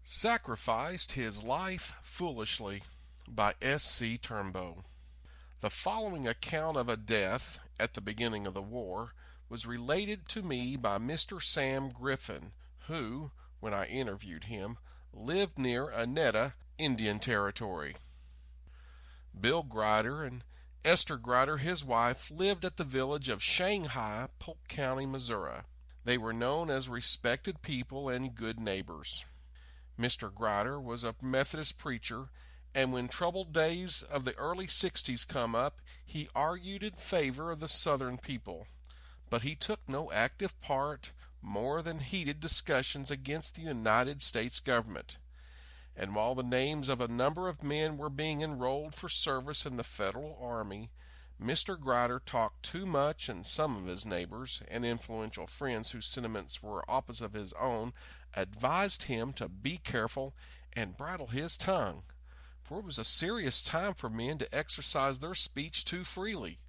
Sacrificed His Life Foolishly by S.C. Turnbo. The following account of a death at the beginning of the war was related to me by Mr. Sam Griffin, who, when I interviewed him, lived near Annetta, Indian Territory. Bill Grider and Esther Grider, his wife, lived at the village of Shanghai, Polk County, Missouri. They were known as respected people and good neighbors. Mr. Grider was a Methodist preacher, and when troubled days of the early 60s come up, he argued in favor of the Southern people. But he took no active part, more than heated discussions against the United States government. And while the names of a number of men were being enrolled for service in the Federal Army, Mr. Grider talked too much, and some of his neighbors and influential friends whose sentiments were opposite of his own advised him to be careful and bridle his tongue, for it was a serious time for men to exercise their speech too freely.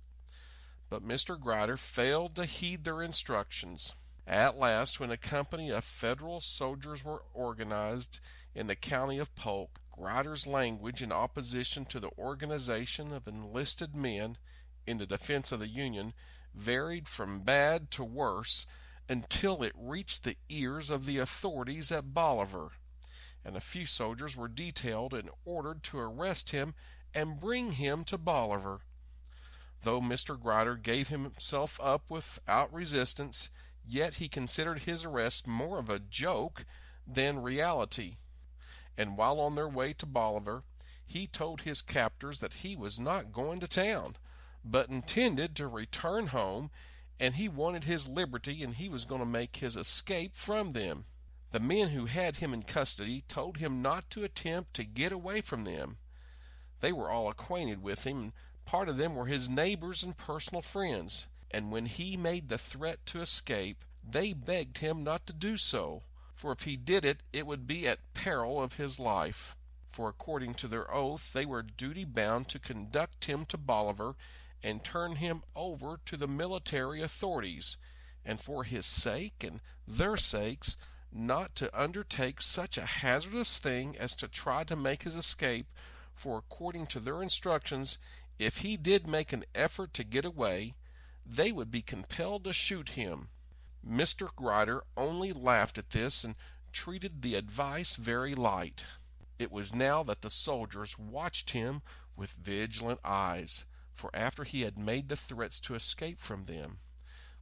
But Mr. Grider failed to heed their instructions. At last, when a company of Federal soldiers were organized in the county of Polk, Grider's language in opposition to the organization of enlisted men in the defense of the Union varied from bad to worse until it reached the ears of the authorities at Bolivar, and a few soldiers were detailed and ordered to arrest him and bring him to Bolivar. Though Mr. Grider gave himself up without resistance, yet he considered his arrest more of a joke than reality, and while on their way to Bolivar, he told his captors that he was not going to town, but intended to return home, and he wanted his liberty, and he was going to make his escape from them. The men who had him in custody told him not to attempt to get away from them. They were all acquainted with him, and part of them were his neighbors and personal friends, and when he made the threat to escape, they begged him not to do so, for if he did it, it would be at peril of his life. For according to their oath, they were duty-bound to conduct him to Bolivar and turn him over to the military authorities, and for his sake and their sakes, not to undertake such a hazardous thing as to try to make his escape, for according to their instructions, if he did make an effort to get away, they would be compelled to shoot him. Mr. Grider only laughed at this and treated the advice very light. It was now that the soldiers watched him with vigilant eyes, for after he had made the threats to escape from them,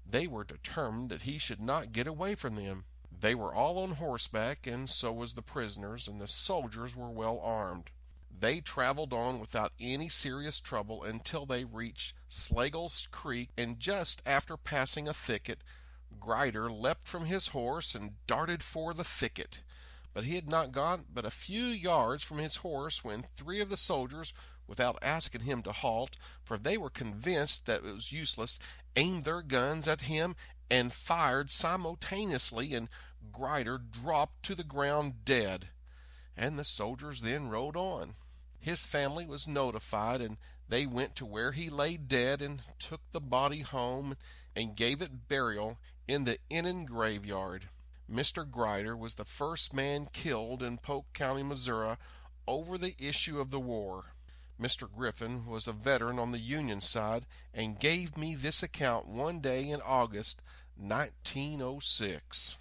they were determined that he should not get away from them. They were all on horseback, and so was the prisoners, and the soldiers were well armed. They traveled on without any serious trouble until they reached Slagle's Creek, and just after passing a thicket, Grider leapt from his horse and darted for the thicket. But he had not gone but a few yards from his horse when three of the soldiers, without asking him to halt, for they were convinced that it was useless, aimed their guns at him and fired simultaneously, and Grider dropped to the ground dead, and the soldiers then rode on. His family was notified, and they went to where he lay dead and took the body home and gave it burial in the Innan graveyard. Mr. Grider was the first man killed in Polk County, Missouri, over the issue of the war. Mr. Griffin was a veteran on the Union side and gave me this account one day in August 1906.